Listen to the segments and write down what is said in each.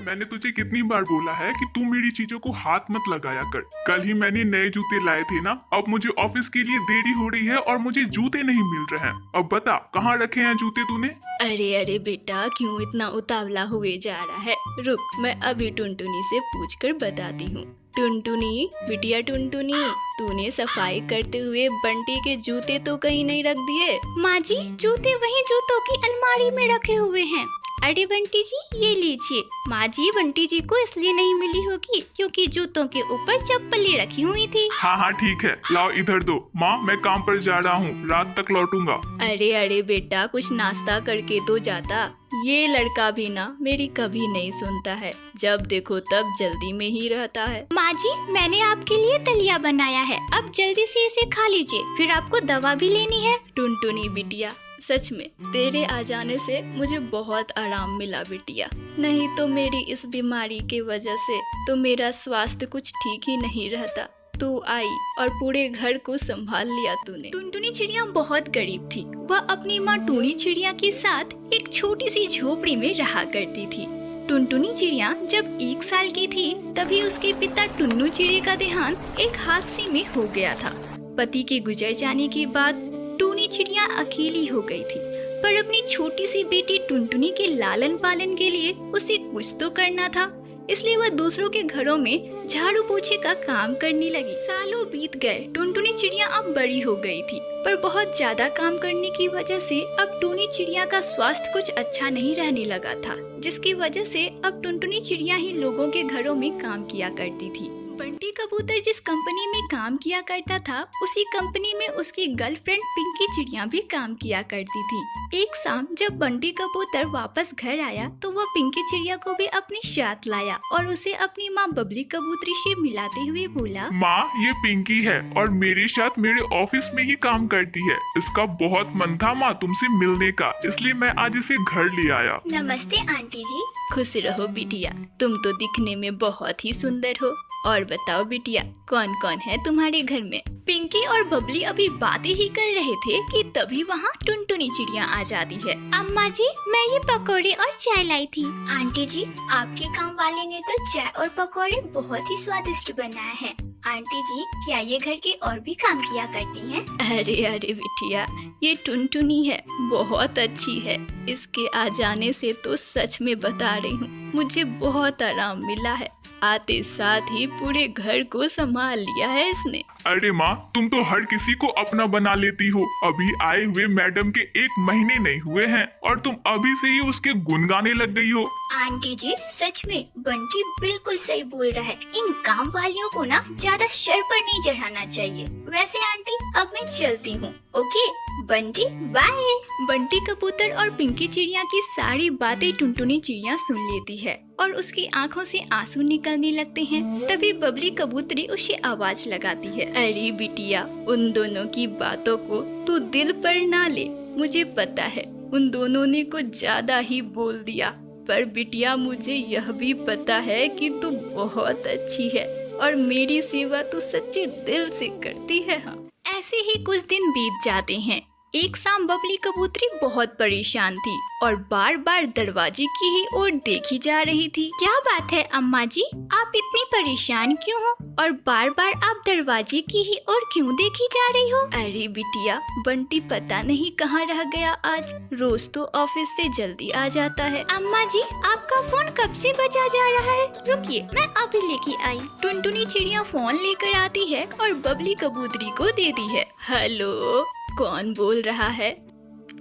मैंने तुझे कितनी बार बोला है कि तू मेरी चीजों को हाथ मत लगाया कर। कल ही मैंने नए जूते लाए थे ना, अब मुझे ऑफिस के लिए देरी हो रही है और मुझे जूते नहीं मिल रहे हैं। अब बता कहाँ रखे हैं जूते तूने? अरे अरे बेटा, क्यों इतना उतावला हुए जा रहा है? रुक, मैं अभी टुनटुनी से पूछकर बताती हूँ। टुनटुनी, बिटिया टुनटुनी, तूने सफाई करते हुए बंटी के जूते तो कहीं नहीं रख दिए? माँ जी, जूते वहीं जूतों की अलमारी में रखे हुए हैं। अरे बंटी जी, ये लीजिए। माँ जी, बंटी जी को इसलिए नहीं मिली होगी क्योंकि जूतों के ऊपर चप्पलें रखी हुई थी। हाँ ठीक है, लाओ इधर दो। माँ मैं काम पर जा रहा हूँ, रात तक लौटूंगा। अरे अरे बेटा, कुछ नाश्ता करके तो जाता। ये लड़का भी ना मेरी कभी नहीं सुनता है, जब देखो तब जल्दी में ही रहता है। माँ जी, मैंने आपके लिए दलिया बनाया है, अब जल्दी से इसे खा लीजिए, फिर आपको दवा भी लेनी है। टुनटुनी बिटिया, सच में तेरे आ जाने से मुझे बहुत आराम मिला बिटिया, नहीं तो मेरी इस बीमारी की वजह से तो मेरा स्वास्थ्य कुछ ठीक ही नहीं रहता। तू आई और पूरे घर को संभाल लिया तूने। टुनटुनी चिड़िया बहुत गरीब थी। वह अपनी माँ टूनी चिड़िया के साथ एक छोटी सी झोपड़ी में रहा करती थी। टुनटुनी चिड़िया जब 1 साल की थी तभी उसके पिता टुन्नू चिड़िया का देहांत एक हादसे में हो गया था। पति के गुजर जाने के बाद टूनी चिड़िया अकेली हो गई थी, पर अपनी छोटी सी बेटी टुनटुनी के लालन पालन के लिए उसे कुछ तो करना था, इसलिए वह दूसरों के घरों में झाड़ू पोछे का काम करने लगी। सालों बीत गए, टुनटुनी चिड़िया अब बड़ी हो गई थी, पर बहुत ज्यादा काम करने की वजह से अब टूनी चिड़िया का स्वास्थ्य कुछ अच्छा नहीं रहने लगा था, जिसकी वजह से अब टुनटुनी चिड़िया ही लोगों के घरों में काम किया करती थी। बंटी कबूतर जिस कंपनी में काम किया करता था, उसी कंपनी में उसकी गर्लफ्रेंड पिंकी चिड़िया भी काम किया करती थी। एक शाम जब बंटी कबूतर वापस घर आया तो वह पिंकी चिड़िया को भी अपने साथ लाया और उसे अपनी माँ बबली कबूतरी से मिलाते हुए बोला, माँ ये पिंकी है और मेरे साथ मेरे ऑफिस में ही काम करती है। इसका बहुत मन था माँ तुमसे मिलने का, इसलिए मैं आज इसे घर ले आया। नमस्ते आंटी जी। खुश रहो बिटिया, तुम तो दिखने में बहुत ही सुंदर हो। और बताओ बिटिया, कौन कौन है तुम्हारे घर में? पिंकी और बबली अभी बातें ही कर रहे थे कि तभी वहाँ टुनटुनी चिड़िया आ जाती है। अम्मा जी, मैं ये पकोड़े और चाय लाई थी। आंटी जी, आपके काम वाले ने तो चाय और पकोड़े बहुत ही स्वादिष्ट बनाए हैं। आंटी जी, क्या ये घर के और भी काम किया करती हैं? अरे अरे बिटिया, ये टुनटुनी है, बहुत अच्छी है। इसके आ जाने से तो सच में बता रही हूँ, मुझे बहुत आराम मिला है। आते साथ ही पूरे घर को संभाल लिया है इसने। अरे माँ, तुम तो हर किसी को अपना बना लेती हो। अभी आए हुए मैडम के 1 महीने नहीं हुए हैं और तुम अभी से ही उसके गुण गाने लग गई हो। आंटी जी, सच में बंटी बिल्कुल सही बोल रहा है। इन काम वालियों को ना ज्यादा सर पर नहीं चढ़ाना चाहिए। वैसे आंटी, अब मैं चलती हूँ। Okay Bunty, bye. बंटी कबूतर और पिंकी चिड़िया की सारी बातें टुनटुनी चिड़िया सुन लेती है और उसकी आंखों से आंसू निकलने लगते हैं। तभी बबली कबूतरी उसे आवाज लगाती है, अरे बिटिया, उन दोनों की बातों को तू दिल पर ना ले। मुझे पता है उन दोनों ने कुछ ज्यादा ही बोल दिया, पर बिटिया मुझे यह भी पता है कि तू बहुत अच्छी है और मेरी सेवा तू सच्चे दिल से करती है। हाँ, ऐसे ही कुछ दिन बीत जाते हैं। एक शाम बबली कबूतरी बहुत परेशान थी और बार बार दरवाजे की ही ओर देखी जा रही थी। क्या बात है अम्मा जी, आप इतनी परेशान क्यों हो और बार बार आप दरवाजे की ही ओर क्यों देखी जा रही हो? अरे बिटिया, बंटी पता नहीं कहाँ रह गया आज, रोज तो ऑफिस से जल्दी आ जाता है। अम्मा जी, आपका फोन कब से बजा जा रहा है? रुकिए, मैं अभी लेके आई। टुनटुनी चिड़िया फोन लेकर आती है और बबली कबूतरी को देती है। हेलो, कौन बोल रहा है?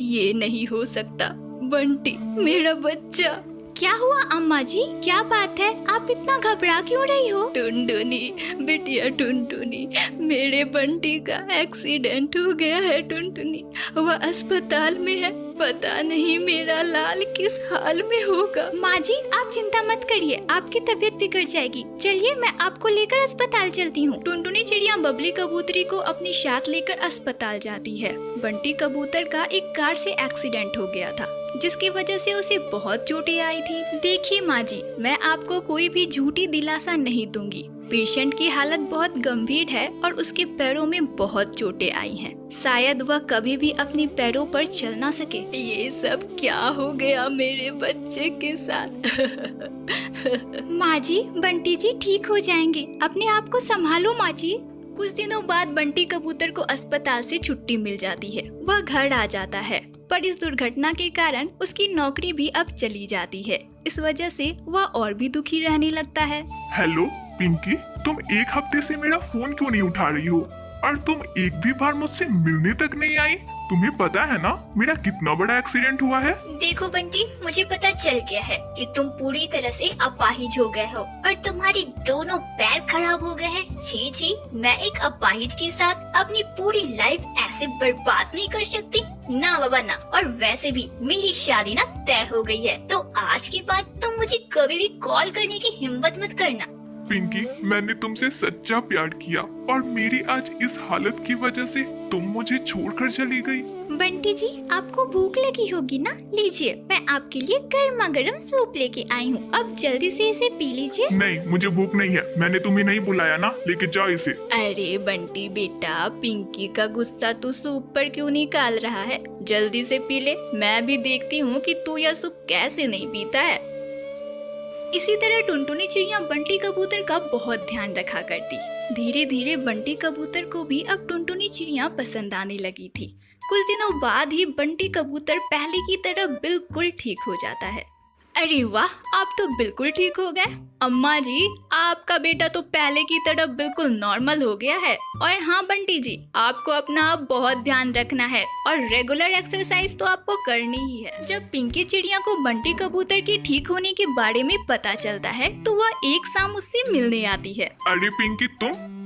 ये नहीं हो सकता, बंटी मेरा बच्चा। क्या हुआ अम्मा जी, क्या बात है? आप इतना घबरा क्यों रही हो? टुनटुनी, बिटिया टुनटुनी, मेरे बंटी का एक्सीडेंट हो गया है। टुनटुनी, वह अस्पताल में है, पता नहीं मेरा लाल किस हाल में होगा। माँ जी, आप चिंता मत करिए, आपकी तबीयत बिगड़ जाएगी। चलिए मैं आपको लेकर अस्पताल चलती हूँ। टुनटुनी चिड़िया बबली कबूतरी को अपनी साथ लेकर अस्पताल जाती है। बंटी कबूतर का एक कार से एक्सीडेंट हो गया था, जिसकी वजह से उसे बहुत चोटें आई थी। देखिए माँ जी, मैं आपको कोई भी झूठी दिलासा नहीं दूंगी। पेशेंट की हालत बहुत गंभीर है और उसके पैरों में बहुत चोटें आई हैं। शायद वह कभी भी अपने पैरों पर चल ना सके। ये सब क्या हो गया मेरे बच्चे के साथ? माँ जी, बंटी जी ठीक हो जाएंगे, अपने आप को संभालो माँ जी। कुछ दिनों बाद बंटी कबूतर को अस्पताल से छुट्टी मिल जाती है। वह घर आ जाता है, पर इस दुर्घटना के कारण उसकी नौकरी भी अब चली जाती है। इस वजह से वह और भी दुखी रहने लगता है। हेलो पिंकी, तुम एक हफ्ते से मेरा फोन क्यों नहीं उठा रही हो? और तुम एक भी बार मुझसे मिलने तक नहीं आई। तुम्हें पता है ना मेरा कितना बड़ा एक्सीडेंट हुआ है? देखो बंटी, मुझे पता चल गया है कि तुम पूरी तरह से अपाहिज हो गए हो और तुम्हारे दोनों पैर खराब हो गए हैं। छी छी, मैं एक अपाहिज के साथ अपनी पूरी लाइफ ऐसे बर्बाद नहीं कर सकती। ना बाबा ना, और वैसे भी मेरी शादी ना तय हो गई है, तो आज के बाद तुम मुझे कभी भी कॉल करने की हिम्मत मत करना। पिंकी, मैंने तुमसे सच्चा प्यार किया और मेरी आज इस हालत की वजह से तुम मुझे छोड़कर चली गई। बंटी जी, आपको भूख लगी होगी ना, लीजिए मैं आपके लिए गर्मा गर्म सूप लेके आई हूँ। अब जल्दी से इसे पी लीजिए। नहीं, मुझे भूख नहीं है, मैंने तुम्हें नहीं बुलाया ना, लेके जाओ इसे। अरे बंटी बेटा, पिंकी का गुस्सा तू सूप पर क्यों निकाल रहा है? जल्दी से पी ले, मैं भी देखती हूँ कि तू यह सूप कैसे नहीं पीता है। इसी तरह टुनटुनी चिड़िया बंटी कबूतर का बहुत ध्यान रखा करती। धीरे धीरे बंटी कबूतर को भी अब टुनटुनी चिड़िया पसंद आने लगी थी। कुछ दिनों बाद ही बंटी कबूतर पहले की तरह बिल्कुल ठीक हो जाता है। अरे वाह, आप तो बिल्कुल ठीक हो गए। अम्मा जी, आपका बेटा तो पहले की तरह बिल्कुल नॉर्मल हो गया है। और हाँ बंटी जी, आपको अपना अब बहुत ध्यान रखना है और रेगुलर एक्सरसाइज तो आपको करनी ही है। जब पिंकी चिड़िया को बंटी कबूतर के ठीक होने के बारे में पता चलता है तो वह एक शाम उससे मिलने आती है। अरे पिंकी,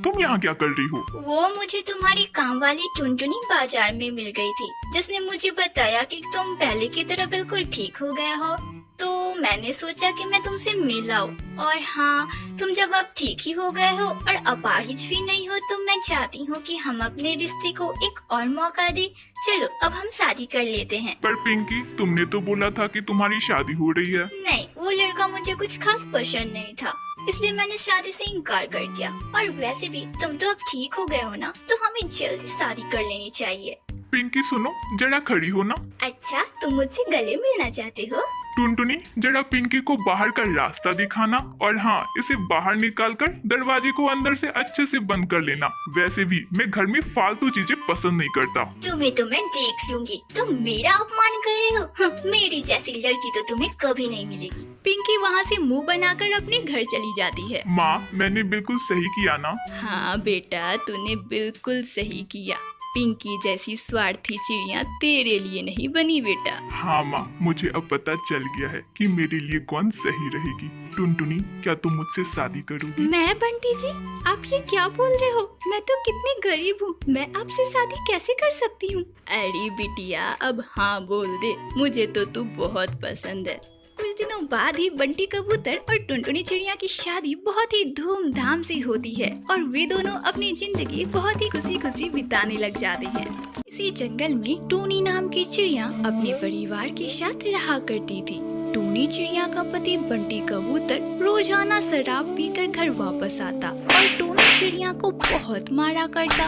तुम यहाँ क्या कर रही हो? वो मुझे तुम्हारी काम वाली टुनटुनी बाजार में मिल गई थी, जिसने मुझे बताया कि तुम पहले की तरह बिल्कुल ठीक हो गए हो, तो मैंने सोचा कि मैं तुमसे मिल आऊं। और हाँ, तुम जब अब ठीक ही हो गए हो और अपाहिज भी नहीं हो, तो मैं चाहती हूँ कि हम अपने रिश्ते को एक और मौका दें। चलो अब हम शादी कर लेते हैं। पर पिंकी, तुमने तो बोला था कि तुम्हारी शादी हो रही है। नहीं, वो लड़का मुझे कुछ खास पसंद नहीं था, इसलिए मैंने शादी से इनकार कर दिया। और वैसे भी तुम तो अब ठीक हो गए हो ना, तो हमें जल्दी शादी कर लेनी चाहिए। पिंकी सुनो, जरा खड़ी हो ना। अच्छा, तुम मुझसे गले मिलना चाहते हो? टुनटुनी, जरा पिंकी को बाहर का रास्ता दिखाना और हाँ, इसे बाहर निकालकर दरवाजे को अंदर से अच्छे से बंद कर लेना। वैसे भी मैं घर में फालतू चीजें पसंद नहीं करता। तुम्हें तो मैं देख लूंगी, तुम मेरा अपमान कर रहे हो। मेरी जैसी लड़की तो तुम्हें कभी नहीं मिलेगी। पिंकी वहाँ से मुंह बनाकर अपने घर चली जाती है। माँ, मैंने बिल्कुल सही किया ना? हाँ बेटा, तूने बिल्कुल सही किया। पिंकी जैसी स्वार्थी चिड़िया तेरे लिए नहीं बनी बेटा। हाँ माँ, मुझे अब पता चल गया है कि मेरे लिए कौन सही रहेगी। टुनटुनी, क्या तुम मुझसे शादी करोगी? मैं? बंटी जी, आप ये क्या बोल रहे हो? मैं तो कितनी गरीब हूँ, मैं आपसे शादी कैसे कर सकती हूँ? अरे बिटिया, अब हाँ बोल दे, मुझे तो तू बहुत पसंद है। कुछ दिनों बाद ही बंटी कबूतर और टुनटुनी चिड़िया की शादी बहुत ही धूमधाम से होती है और वे दोनों अपनी जिंदगी बहुत ही खुशी खुशी बिताने लग जाते हैं। इसी जंगल में टूनी नाम की चिड़िया अपने परिवार के साथ रहा करती थी। टूनी चिड़िया का पति बंटी कबूतर रोजाना शराब पीकर घर वापस आता और टूनी चिड़िया को बहुत मारा करता।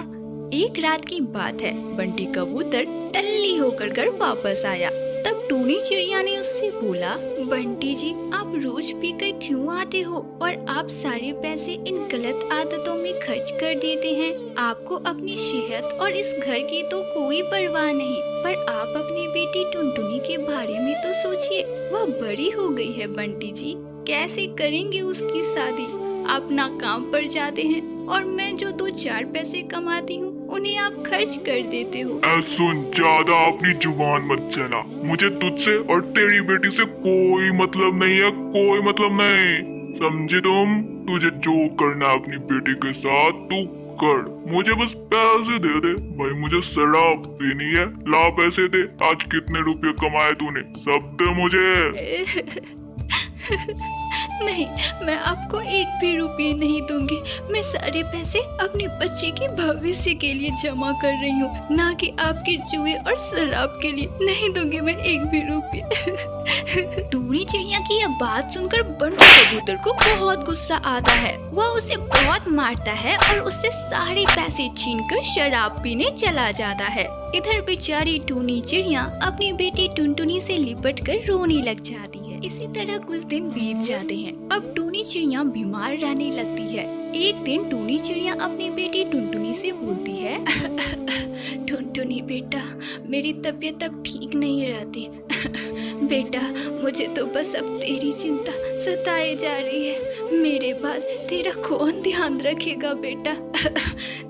एक रात की बात है, बंटी कबूतर टल्ली होकर घर वापस आया। तब टूनी चिड़िया ने उससे बोला, बंटी जी, आप रोज पीकर क्यों आते हो और आप सारे पैसे इन गलत आदतों में खर्च कर देते हैं। आपको अपनी सेहत और इस घर की तो कोई परवाह नहीं, पर आप अपनी बेटी टुनटुनी के बारे में तो सोचिए, वह बड़ी हो गई है बंटी जी, कैसे करेंगे उसकी शादी? आप ना काम पर जाते हैं और मैं जो 2-4 पैसे कमाती हूँ उन्हें आप खर्च कर देते हो। सुन, ज्यादा अपनी जुबान मत चला। मुझे तुझसे और तेरी बेटी से कोई मतलब नहीं है, कोई मतलब नहीं, समझे तुम? तुझे जो करना है अपनी बेटी के साथ तू कर, मुझे बस पैसे दे दे। भाई मुझे शराब पीनी है, ला पैसे दे। आज कितने रुपए कमाए तूने, सब दे मुझे। नहीं, मैं आपको एक भी रुपये नहीं दूंगी। मैं सारे पैसे अपने बच्चे के भविष्य के लिए जमा कर रही हूँ, ना कि आपके जुए और शराब के लिए। नहीं दूंगी मैं एक भी रुपये। टूनी चिड़िया की यह बात सुनकर बंटी कबूतर को बहुत गुस्सा आता है। वह उसे बहुत मारता है और उससे सारे पैसे छीनकर शराब पीने चला जाता है। इधर बेचारी टूनी चिड़िया अपनी बेटी टुनटुनी से लिपटकर रोने लग जाती है। इसी तरह कुछ दिन बीत जाते हैं। अब टूनी चिड़िया बीमार रहने लगती है। एक दिन टूनी चिड़िया अपनी बेटी टुनटुनी से बोलती है, टुनटुनी बेटा, मेरी तबीयत अब ठीक नहीं रहती। बेटा, मुझे तो बस अब तेरी चिंता सताए जा रही है। मेरे बाद तेरा कौन ध्यान रखेगा बेटा?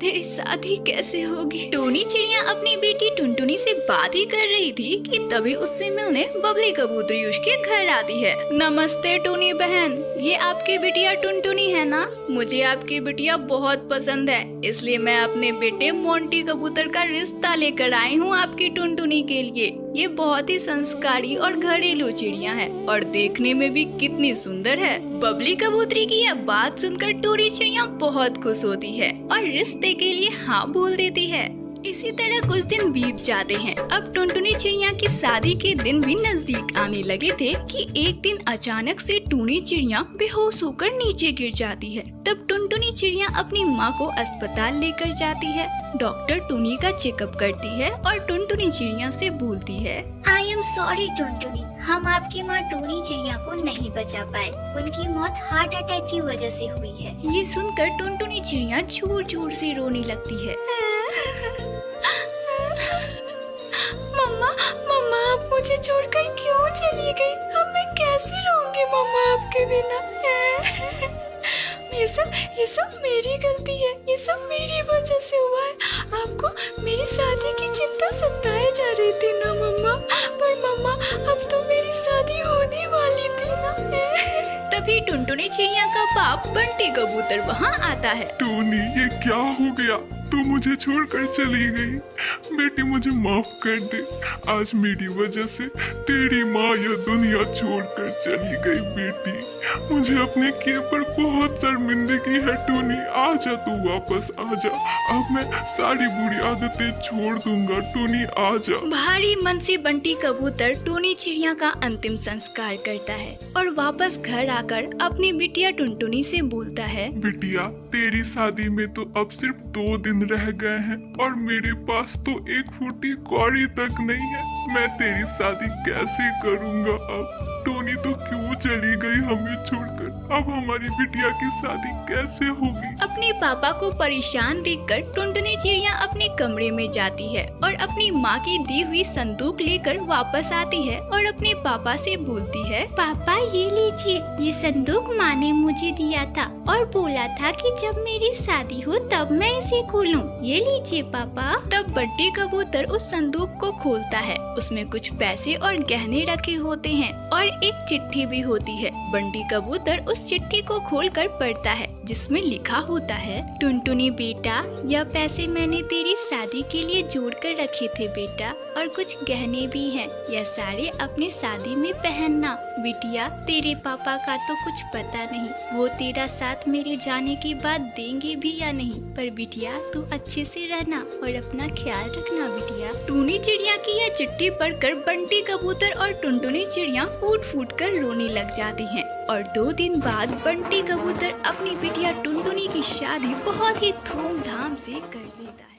तेरी शादी कैसे होगी? टूनी चिड़िया अपनी बेटी टुनटुनी से बात ही कर रही थी कि तभी उससे मिलने बबली कबूतरी उसके घर आती है। नमस्ते टूनी बहन, ये आपकी बिटिया टुनटुनी है ना? मुझे आपकी बिटिया बहुत पसंद है, इसलिए मैं अपने बेटे मोंटी कबूतर का रिश्ता लेकर आई हूँ आपकी टुनटुनी के लिए। ये बहुत ही संस्कारी और घरेलू चिड़िया है और देखने में भी कितनी सुंदर है। बबली कबूतरी की यह बात सुनकर टूनी चिड़िया बहुत खुश होती है और रिश्ते के लिए हाँ बोल देती है। इसी तरह कुछ दिन बीत जाते हैं। अब टुनटुनी चिड़िया की शादी के दिन भी नजदीक आने लगे थे कि एक दिन अचानक से टूनी चिड़िया बेहोश होकर नीचे गिर जाती है। तब टुनटुनी चिड़िया अपनी माँ को अस्पताल लेकर जाती है। डॉक्टर टूनी का चेकअप करती है और टुनटुनी चिड़िया से बोलती है, आई एम सॉरी टुनटुनी, हम आपकी माँ टूनी चिड़िया को नहीं बचा पाए। उनकी मौत हार्ट अटैक की वजह से हुई है। ये सुनकर टुनटुनी चिड़िया जोर जोर से रोने लगती है। मम्मा, मम्मा, आप मुझे छोड़कर क्यों चली गई? अब मैं कैसे रहूंगी मम्मा आपके बिना? ये सब मेरी गलती है। ये सब मेरी वजह से हुआ है। आपको मेरी शादी की चिंता सताए जा रही थी ना मम्मा? पर मम्मा, अब तो मेरी शादी होने वाली थी ना। तभी टुनटुनी चिड़िया का बाप बंटी कबूतर वहाँ आता है। टूनी, ये क्या हो गया? तू मुझे छोड़कर चली गई। बेटी, मुझे माफ कर दे। आज मेरी वजह से तेरी माँ यह दुनिया छोड़कर चली गई। बेटी, मुझे अपने किए पर बहुत शर्मिंदगी है। टूनी, आजा, तू वापस आजा। अब मैं सारी बुरी आदतें छोड़ दूंगा। टूनी, आजा। भारी मन से बंटी कबूतर टूनी चिड़िया का अंतिम संस्कार करता है और वापस घर आकर अपनी बिटिया टुनटुनी से बोलता है, बिटिया, तेरी शादी में तो अब सिर्फ 2 दिन रह गए हैं और मेरे पास तो 1 फूटी कौड़ी तक नहीं है। मैं तेरी शादी कैसे करूंगा अब? टोनी तो क्यों चली गई हमें छोड़कर? अब हमारी बिटिया की शादी कैसे होगी? अपने पापा को परेशान देखकर टुनटुनी चिड़िया अपने कमरे में जाती है और अपनी माँ की दी हुई संदूक लेकर वापस आती है और अपने पापा से बोलती है, पापा ये लीजिए, ये संदूक माँ ने मुझे दिया था और बोला था कि जब मेरी शादी हो तब मैं इसे खोलूं। ये लीजिए पापा। तब बंटी कबूतर उस संदूक को खोलता है। उसमें कुछ पैसे और गहने रखे होते हैं और एक चिट्ठी भी होती है। बंटी कबूतर उस चिट्ठी को खोलकर पढ़ता है जिसमें लिखा होता है, टुनटुनी बेटा, यह पैसे मैंने तेरी शादी के लिए जोड़ कर रखे थे बेटा, और कुछ गहने भी हैं। यह सारे अपने शादी में पहनना। बिटिया, तेरे पापा का तो कुछ पता नहीं, वो तेरा साथ मेरे जाने के बाद देंगे भी या नहीं, पर बिटिया तू अच्छे से रहना और अपना ख्याल रखना बिटिया। टूनी चिड़िया की यह चिट्ठी पढ़कर बंटी कबूतर और टुनटुनी चिड़िया फूट फूट कर रोने लग जाती हैं और 2 दिन बाद बंटी कबूतर अपनी बिटिया टुनटुनी की शादी बहुत ही धूमधाम से कर देता है।